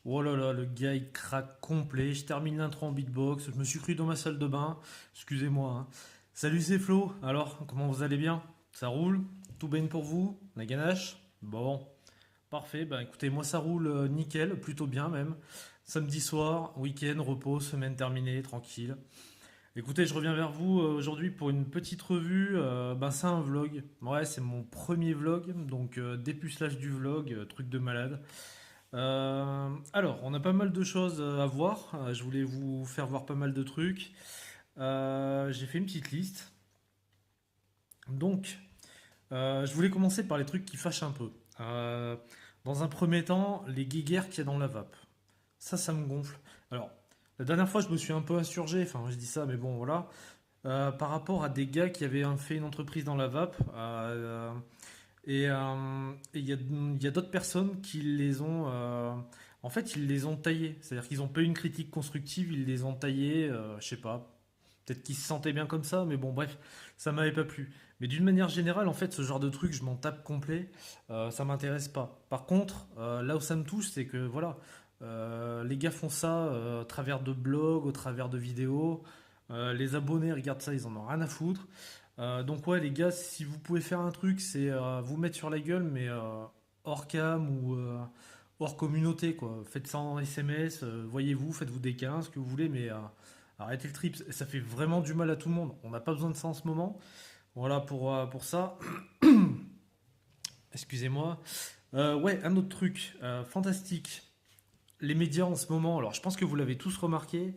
Oh là là, le gars il craque complet. Je termine l'intro en beatbox. Je me suis cru dans ma salle de bain. Excusez-moi, hein. Salut, c'est Flo. Alors, comment vous allez bien? Ça roule? Tout bien pour vous? La ganache? Bon, parfait. Ben écoutez, moi ça roule nickel, plutôt bien même. Samedi soir, week-end, repos, semaine terminée, tranquille. Écoutez, je reviens vers vous aujourd'hui pour une petite revue. Ben c'est un vlog. Ouais, c'est mon premier vlog, donc dépucelage du vlog, truc de malade. Alors, on a pas mal de choses à voir. Je voulais vous faire voir pas mal de trucs. J'ai fait une petite liste. Donc, je voulais commencer par les trucs qui fâchent un peu. Dans un premier temps, les guéguerres qu'il y a dans la vape. Ça me gonfle. Alors, la dernière fois, je me suis un peu insurgé. Enfin, je dis ça, mais bon, voilà. Par rapport à des gars qui avaient fait une entreprise dans la vape. Et il y a d'autres personnes qui les ont. En fait, ils les ont taillés. C'est-à-dire qu'ils n'ont pas eu une critique constructive, ils les ont taillés. Je sais pas. Peut-être qu'ils se sentaient bien comme ça, mais bon, bref, ça m'avait pas plu. Mais d'une manière générale, en fait, ce genre de truc, je m'en tape complet. Ça m'intéresse pas. Par contre, là où ça me touche, c'est que voilà, les gars font ça au travers de blogs, au travers de vidéos. Les abonnés regardent ça, ils en ont rien à foutre. Donc ouais les gars, si vous pouvez faire un truc, c'est vous mettre sur la gueule, mais hors cam ou hors communauté quoi. Faites ça en SMS, voyez-vous, faites-vous des câlins, ce que vous voulez, mais arrêtez le trip. Ça fait vraiment du mal à tout le monde. On n'a pas besoin de ça en ce moment. Voilà pour ça. Excusez-moi. Ouais, un autre truc fantastique. Les médias en ce moment, alors je pense que vous l'avez tous remarqué,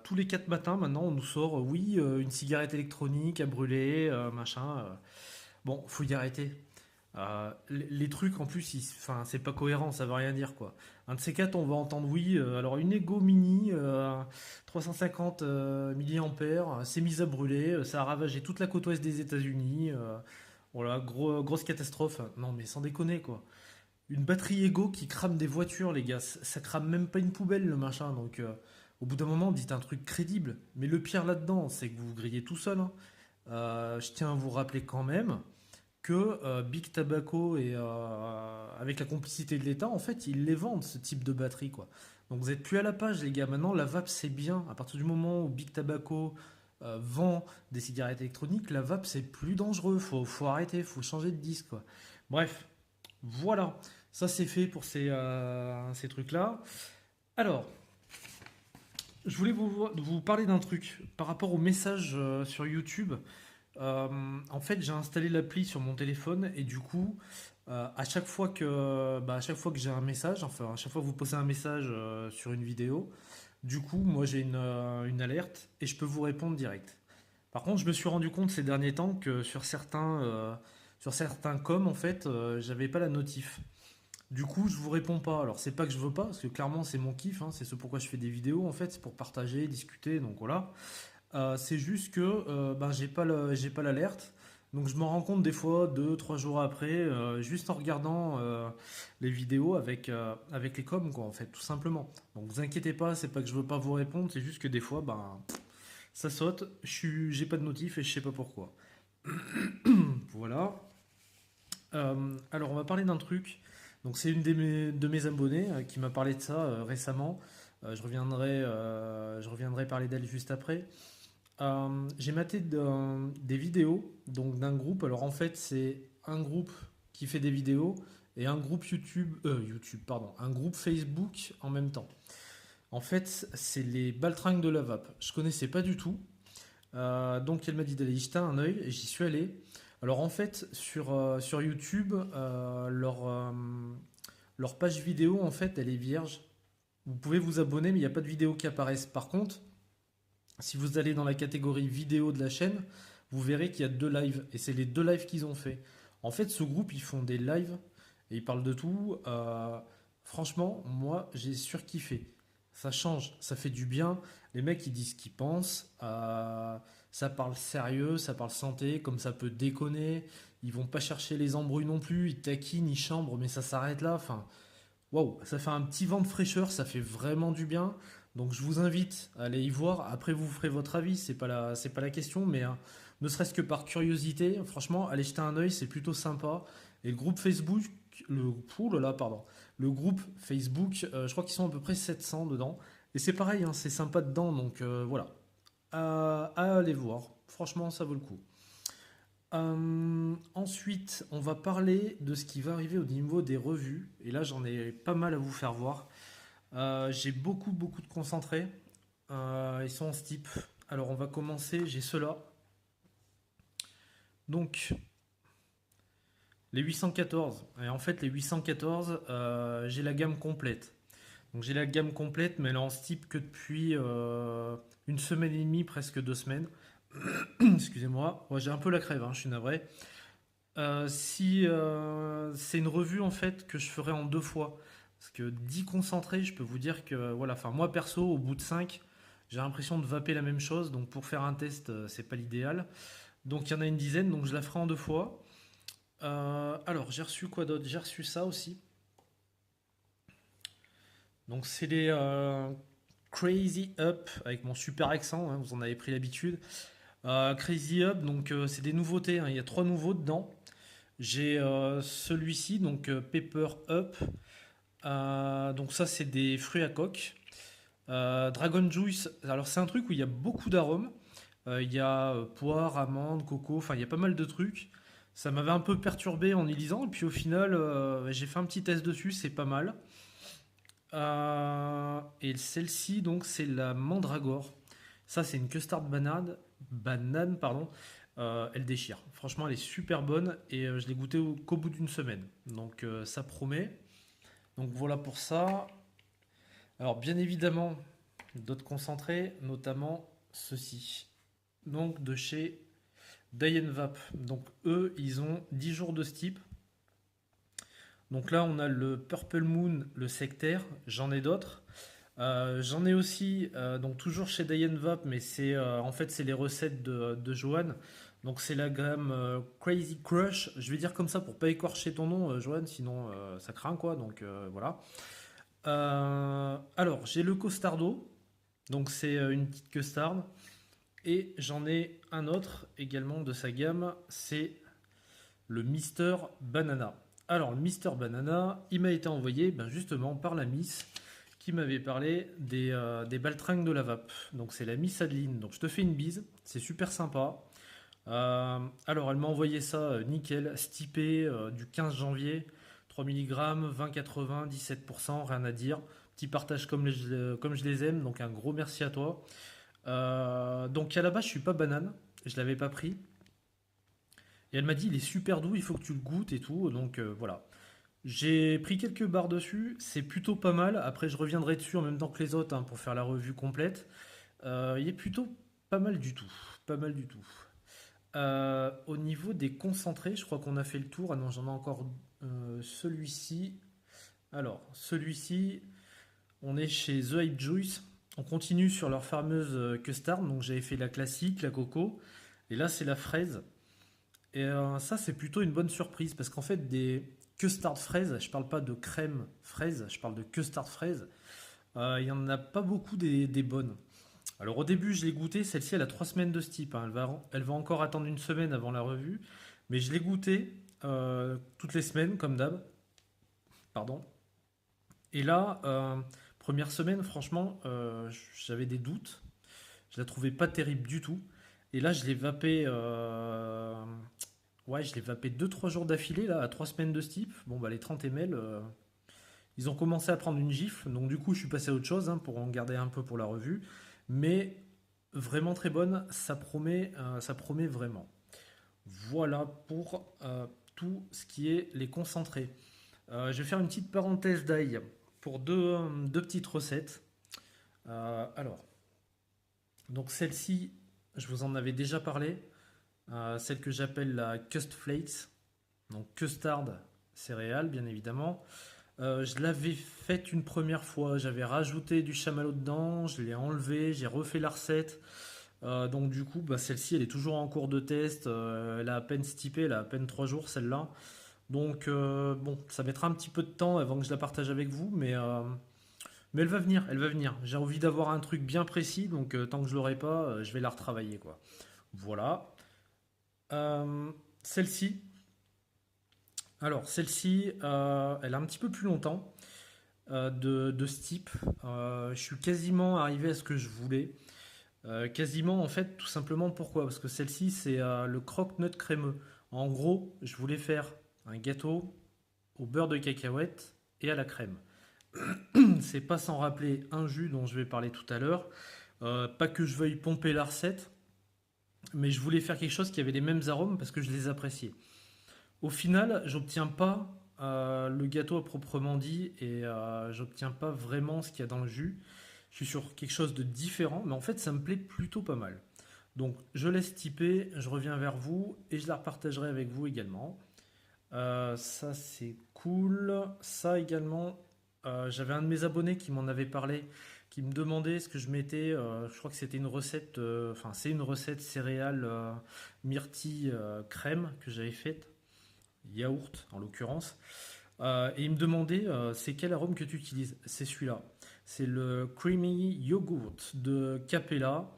tous les 4 matins maintenant on nous sort, oui, une cigarette électronique à brûler, machin. Bon, faut y arrêter. Les trucs en plus, enfin, c'est pas cohérent, ça veut rien dire quoi. Un de ces quatre, on va entendre oui, alors une Ego Mini 350 milliampères, s'est mise à brûler, ça a ravagé toute la côte ouest des États-Unis. Voilà, grosse catastrophe. Non mais sans déconner quoi. Une batterie Ego qui crame des voitures, les gars, ça crame même pas une poubelle le machin. Donc au bout d'un moment, dites un truc crédible. Mais le pire là-dedans, c'est que vous vous grillez tout seul, hein. Je tiens à vous rappeler quand même que Big Tobacco et avec la complicité de l'État, en fait, ils les vendent ce type de batterie, quoi. Donc vous êtes plus à la page, les gars. Maintenant, la vape c'est bien. À partir du moment où Big Tobacco vend des cigarettes électroniques, la vape c'est plus dangereux. Faut arrêter, faut changer de disque, quoi. Bref, voilà. Ça c'est fait pour ces trucs-là. Alors, je voulais vous parler d'un truc par rapport aux messages sur YouTube. En fait, j'ai installé l'appli sur mon téléphone et du coup, à chaque fois que j'ai un message, enfin à chaque fois que vous posez un message sur une vidéo, du coup, moi j'ai une alerte et je peux vous répondre direct. Par contre, je me suis rendu compte ces derniers temps que sur certains coms, en fait, j'avais pas la notif. Du coup, je vous réponds pas. Alors, c'est pas que je veux pas, parce que clairement, c'est mon kiff, hein, c'est ce pourquoi je fais des vidéos, en fait, c'est pour partager, discuter, donc voilà. C'est juste que ben, j'ai pas l'alerte. Donc je m'en rends compte des fois 2, 3 jours après, juste en regardant les vidéos avec les coms, quoi, en fait, tout simplement. Donc vous inquiétez pas, c'est pas que je veux pas vous répondre, c'est juste que des fois, ben, ça saute, j'ai pas de notif et je sais pas pourquoi. Voilà. Alors on va parler d'un truc. Donc c'est une de mes abonnés qui m'a parlé de ça récemment. Je reviendrai parler d'elle juste après. J'ai maté des vidéos donc d'un groupe. Alors en fait, c'est un groupe qui fait des vidéos et un groupe YouTube, pardon, un groupe Facebook en même temps. En fait, c'est les baltringues de la vape. Je connaissais pas du tout. Donc elle m'a dit d'aller y jeter un œil et j'y suis allé. Alors en fait, sur YouTube, leur page vidéo, en fait, elle est vierge. Vous pouvez vous abonner, mais il n'y a pas de vidéos qui apparaissent. Par contre, si vous allez dans la catégorie vidéo de la chaîne, vous verrez qu'il y a 2 lives. Et c'est les 2 lives qu'ils ont fait. En fait, ce groupe, ils font des lives et ils parlent de tout. Franchement, moi, j'ai surkiffé. Ça change, ça fait du bien. Les mecs, ils disent ce qu'ils pensent. Ça parle sérieux, ça parle santé, comme ça peut déconner. Ils vont pas chercher les embrouilles non plus. Ils taquinent, ils chambrent, mais ça s'arrête là. Enfin, waouh, ça fait un petit vent de fraîcheur, ça fait vraiment du bien. Donc je vous invite à aller y voir. Après, vous ferez votre avis, c'est pas la question, mais ne serait-ce que par curiosité, franchement, allez jeter un œil, c'est plutôt sympa. Et le groupe Facebook, ouh là là, pardon, le groupe Facebook, je crois qu'ils sont à peu près 700 dedans. Et c'est pareil, hein, c'est sympa dedans, donc voilà. À aller voir. Franchement, ça vaut le coup. Ensuite, on va parler de ce qui va arriver au niveau des revues. Et là, j'en ai pas mal à vous faire voir. J'ai beaucoup de concentrés. Ils sont en steep. Alors, on va commencer. J'ai ceux-là. Donc, les 814. Et en fait, les 814, j'ai la gamme complète. Donc, j'ai la gamme complète, mais elle est en steep que depuis une semaine et demie, presque 2 semaines. Excusez-moi. Ouais, j'ai un peu la crève, hein, je suis navré. Si c'est une revue en fait que je ferai en 2 fois. Parce que 10 concentrés, je peux vous dire que voilà, enfin moi perso, au bout de 5, j'ai l'impression de vaper la même chose. Donc pour faire un test, c'est pas l'idéal. Donc il y en a une dizaine, donc je la ferai en 2 fois. Alors j'ai reçu quoi d'autre? J'ai reçu ça aussi. Donc c'est les Crazy Up avec mon super accent, hein, vous en avez pris l'habitude. Crazy Up, donc c'est des nouveautés, hein, il y a 3 nouveaux dedans. J'ai celui-ci, donc Pepper Up. Donc ça, c'est des fruits à coque. Dragon Juice, alors c'est un truc où il y a beaucoup d'arômes. Il y a poire, amande, coco, enfin il y a pas mal de trucs. Ça m'avait un peu perturbé en y lisant, et puis au final, j'ai fait un petit test dessus, c'est pas mal. Et celle-ci, donc, c'est la mandragore. Ça, c'est une custard banane, pardon. Elle déchire. Franchement, elle est super bonne et je l'ai goûtée qu'au bout d'une semaine. Donc, ça promet. Donc, voilà pour ça. Alors, bien évidemment, d'autres concentrés, notamment ceux-ci. Donc, de chez Diane Vap. Donc, eux, ils ont 10 jours de steep. Donc là, on a le Purple Moon, le sectaire. J'en ai d'autres. J'en ai aussi, donc toujours chez Diane Vap, mais c'est en fait c'est les recettes de Johan. Donc c'est la gamme Crazy Crush. Je vais dire comme ça pour pas écorcher ton nom, Johan, sinon ça craint quoi. Donc voilà. Alors j'ai le Costardo, donc c'est une petite custard. Et j'en ai un autre également de sa gamme, c'est le Mister Banana. Alors, le Mister Banana, il m'a été envoyé ben, justement par la Miss qui m'avait parlé des baltringues de la vape. Donc, c'est la Miss Adeline. Donc, je te fais une bise, c'est super sympa. Alors, elle m'a envoyé ça nickel, stipé du 15 janvier, 3 mg, 20,80, 17%, rien à dire. Petit partage comme je les aime, donc un gros merci à toi. Donc, à la base, je suis pas banane, je l'avais pas pris. Et elle m'a dit, il est super doux, il faut que tu le goûtes et tout. Donc voilà. J'ai pris quelques barres dessus, c'est plutôt pas mal. Après, je reviendrai dessus en même temps que les autres hein, pour faire la revue complète. Il est plutôt pas mal du tout. Pas mal du tout. Au niveau des concentrés, je crois qu'on a fait le tour. Ah non, j'en ai encore celui-ci. Alors, celui-ci, on est chez The Hype Juice. On continue sur leur fameuse custard. Donc, j'avais fait la classique, la coco. Et là, c'est la fraise. Et ça, c'est plutôt une bonne surprise parce qu'en fait, des custard fraises, je parle pas de crème fraise, je parle de custard fraise, il y en a pas beaucoup des bonnes. Alors au début, je l'ai goûté, celle-ci, elle a 3 semaines de ce type, hein. Elle va encore attendre une semaine avant la revue, mais je l'ai goûté toutes les semaines, comme d'hab. Pardon. Et là, première semaine, franchement, j'avais des doutes. Je la trouvais pas terrible du tout. Et là, je l'ai vapé. Ouais, je l'ai vapé 2 3 jours d'affilée, là, à 3 semaines de ce type. Bon, bah, les 30 ml, ils ont commencé à prendre une gifle. Donc, du coup, je suis passé à autre chose hein, pour en garder un peu pour la revue. Mais vraiment très bonne. Ça promet vraiment. Voilà pour tout ce qui est les concentrés. Je vais faire une petite parenthèse d'ail pour deux petites recettes. Alors, donc celle-ci, je vous en avais déjà parlé. Celle que j'appelle la Cust Flakes, donc custard céréales bien évidemment. Je l'avais faite une première fois, j'avais rajouté du chamallow dedans, je l'ai enlevé, j'ai refait la recette. Donc du coup, bah, celle-ci elle est toujours en cours de test, elle a à peine stipé, elle a à peine 3 jours celle-là. Donc bon, ça mettra un petit peu de temps avant que je la partage avec vous, mais elle va venir, elle va venir. J'ai envie d'avoir un truc bien précis, donc tant que je l'aurai pas, je vais la retravailler quoi. Voilà. Celle-ci, Alors, celle-ci, elle a un petit peu plus longtemps de ce type. Je suis quasiment arrivé à ce que je voulais. Quasiment, en fait, tout simplement pourquoi? Parce que celle-ci, c'est le croque-nut crémeux. En gros, je voulais faire un gâteau au beurre de cacahuète et à la crème. C'est pas sans rappeler un jus dont je vais parler tout à l'heure. Pas que je veuille pomper la recette, mais je voulais faire quelque chose qui avait les mêmes arômes parce que je les appréciais. Au final, j'obtiens pas le gâteau à proprement dit et j'obtiens pas vraiment ce qu'il y a dans le jus. Je suis sur quelque chose de différent, mais en fait, ça me plaît plutôt pas mal. Donc, je laisse typer, je reviens vers vous et je la repartagerai avec vous également. Ça, c'est cool. Ça également, j'avais un de mes abonnés qui m'en avait parlé, qui me demandait ce que je mettais. Je crois que c'était une recette, enfin, c'est une recette céréales myrtille crème que j'avais faite, yaourt en l'occurrence. Et il me demandait c'est quel arôme que tu utilises. C'est celui-là. C'est le Creamy Yogurt de Capella.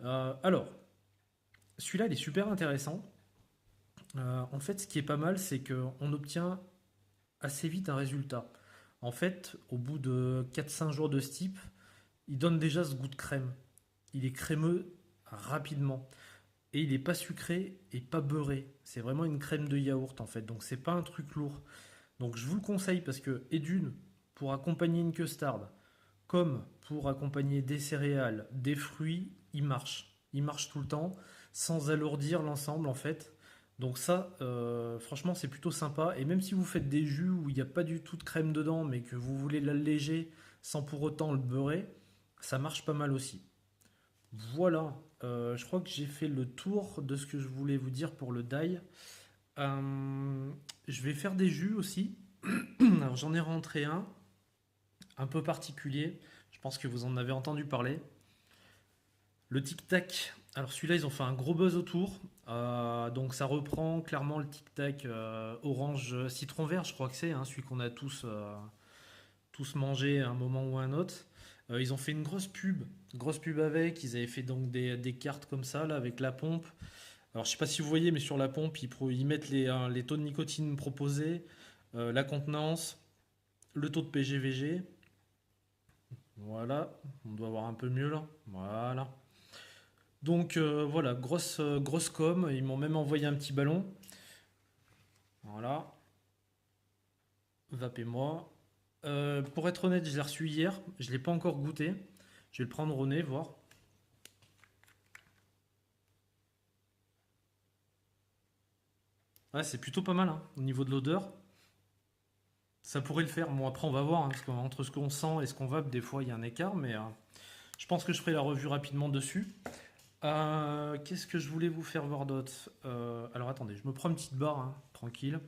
Alors, celui-là, il est super intéressant. En fait, ce qui est pas mal, c'est qu'on obtient assez vite un résultat. En fait, au bout de 4-5 jours de ce type, il donne déjà ce goût de crème. Il est crémeux rapidement. Et il n'est pas sucré et pas beurré. C'est vraiment une crème de yaourt en fait. Donc c'est pas un truc lourd. Donc je vous le conseille parce que, et d'une, pour accompagner une custard, comme pour accompagner des céréales, des fruits, il marche. Il marche tout le temps, sans alourdir l'ensemble en fait. Donc ça, franchement, c'est plutôt sympa. Et même si vous faites des jus où il n'y a pas du tout de crème dedans, mais que vous voulez l'alléger sans pour autant le beurrer, ça marche pas mal aussi. Voilà, je crois que j'ai fait le tour de ce que je voulais vous dire pour le die. Euh, je vais faire des jus aussi. Alors j'en ai rentré un peu particulier. Je pense que vous en avez entendu parler. Le Tic Tac. Alors celui-là, ils ont fait un gros buzz autour. Donc ça reprend clairement le Tic Tac orange citron vert, je crois que c'est celui qu'on a tous mangé à un moment ou à un autre. Ils ont fait une grosse pub avec. Ils avaient fait donc des cartes comme ça là avec la pompe. Alors je sais pas si vous voyez, mais sur la pompe, ils mettent les taux de nicotine proposés, la contenance, le taux de PGVG. Voilà, on doit voir un peu mieux là. Voilà. Donc voilà, grosse com. Ils m'ont même envoyé un petit ballon. Voilà, vapez-moi. Pour être honnête, je l'ai reçu hier. Je ne l'ai pas encore goûté. Je vais le prendre au nez, voir. Ouais, c'est plutôt pas mal au niveau de l'odeur. Ça pourrait le faire. Bon, après, on va voir, parce qu'entre ce qu'on sent et ce qu'on vape, des fois, il y a un écart. Mais je pense que je ferai la revue rapidement dessus. Qu'est-ce que je voulais vous faire voir d'autre? Alors, attendez, je me prends une petite barre, tranquille.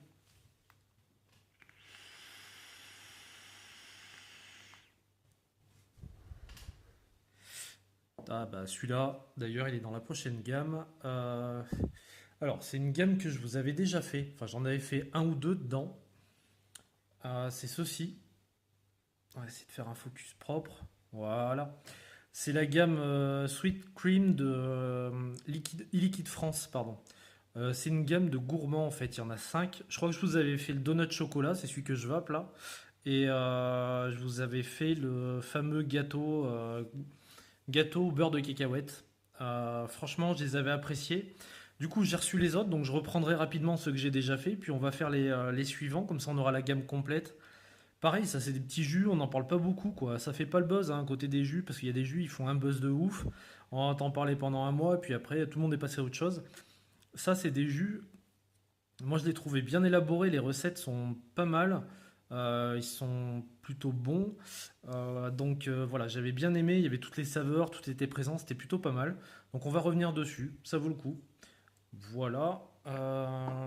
Ah, bah, celui-là, d'ailleurs, il est dans la prochaine gamme. Alors, c'est une gamme que je vous avais déjà fait. Enfin, j'en avais fait un ou deux dedans. C'est ceci. On va essayer de faire un focus propre. Voilà. C'est la gamme Sweet Cream de Liquid France, pardon. C'est une gamme de gourmands en fait, il y en a 5. Je crois que je vous avais fait le donut chocolat, c'est celui que je vape là. Et je vous avais fait le fameux gâteau au beurre de cacahuète. Franchement, je les avais appréciés. Du coup, j'ai reçu les autres, donc je reprendrai rapidement ceux que j'ai déjà fait, puis on va faire les suivants, comme ça on aura la gamme complète. Pareil, ça c'est des petits jus, on n'en parle pas beaucoup quoi. Ça fait pas le buzz à côté des jus, parce qu'il y a des jus, ils font un buzz de ouf. On entend parler pendant un mois, puis après tout le monde est passé à autre chose. Ça c'est des jus, moi je les trouvais bien élaborés, les recettes sont pas mal. Ils sont plutôt bons. Donc voilà, j'avais bien aimé, il y avait toutes les saveurs, tout était présent, c'était plutôt pas mal. Donc on va revenir dessus, ça vaut le coup. Voilà,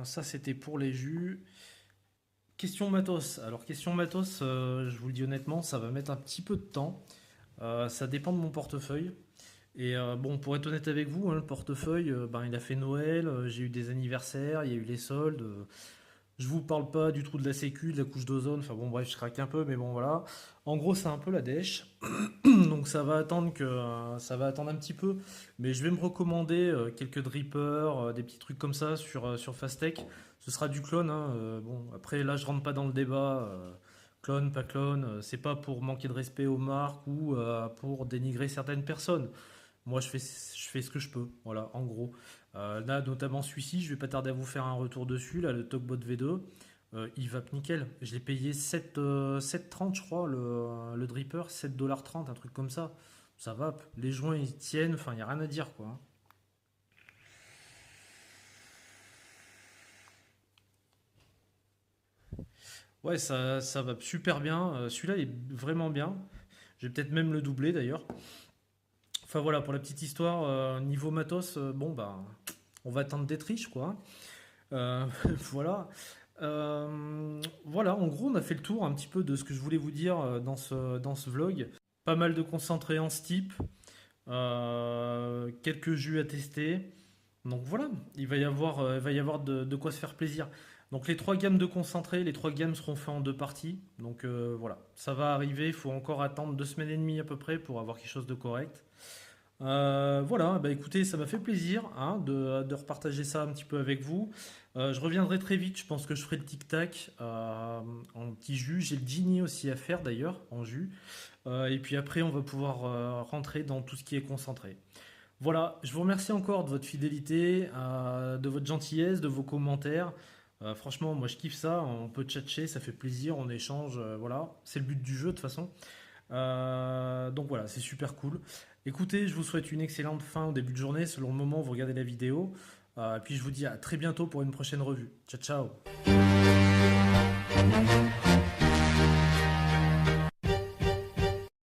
ça c'était pour les jus. Question matos. Alors, question matos, je vous le dis honnêtement, ça va mettre un petit peu de temps. Ça dépend de mon portefeuille. Et bon, pour être honnête avec vous, le portefeuille, ben, il a fait Noël, j'ai eu des anniversaires, il y a eu les soldes. Je vous parle pas du trou de la sécu, de la couche d'ozone, enfin bon bref, je craque un peu, mais bon voilà. En gros, c'est un peu la dèche. Donc ça va attendre un petit peu, mais je vais me recommander quelques drippers, des petits trucs comme ça sur Fastech. Ce sera du clone, hein, bon, après là je rentre pas dans le débat, clone, pas clone, c'est pas pour manquer de respect aux marques ou pour dénigrer certaines personnes. Moi je fais ce que je peux, voilà, en gros. Là notamment celui-ci, je vais pas tarder à vous faire un retour dessus, là le Talkbot V2. Il va nickel. Je l'ai payé 7,30 je crois, le dripper, 7,30 $, un truc comme ça. Ça va, les joints ils tiennent, enfin il n'y a rien à dire quoi. Ouais, ça va super bien. Celui-là il est vraiment bien. Je vais peut-être même le doubler d'ailleurs. Enfin voilà, pour la petite histoire, niveau matos, bon bah, on va attendre d'être riche quoi. Voilà. Voilà, en gros, on a fait le tour un petit peu de ce que je voulais vous dire dans ce vlog. Pas mal de concentrés en steep, quelques jus à tester. Donc voilà, il va y avoir de quoi se faire plaisir. Donc les trois gammes de concentrés, les trois gammes seront faits en deux parties. Donc voilà, ça va arriver, il faut encore attendre 2 semaines et demie à peu près pour avoir quelque chose de correct. Voilà, bah écoutez, ça m'a fait plaisir hein, de repartager ça un petit peu avec vous. Je reviendrai très vite, je pense que je ferai le tic-tac en petit jus. J'ai le genie aussi à faire d'ailleurs, en jus. Et puis après, on va pouvoir rentrer dans tout ce qui est concentré. Voilà, je vous remercie encore de votre fidélité, de votre gentillesse, de vos commentaires. Franchement, moi je kiffe ça, on peut tchatcher, ça fait plaisir, on échange, voilà. C'est le but du jeu de toute façon. Donc voilà, c'est super cool. Écoutez, je vous souhaite une excellente fin au début de journée, selon le moment où vous regardez la vidéo. Et puis je vous dis à très bientôt pour une prochaine revue. Ciao, ciao.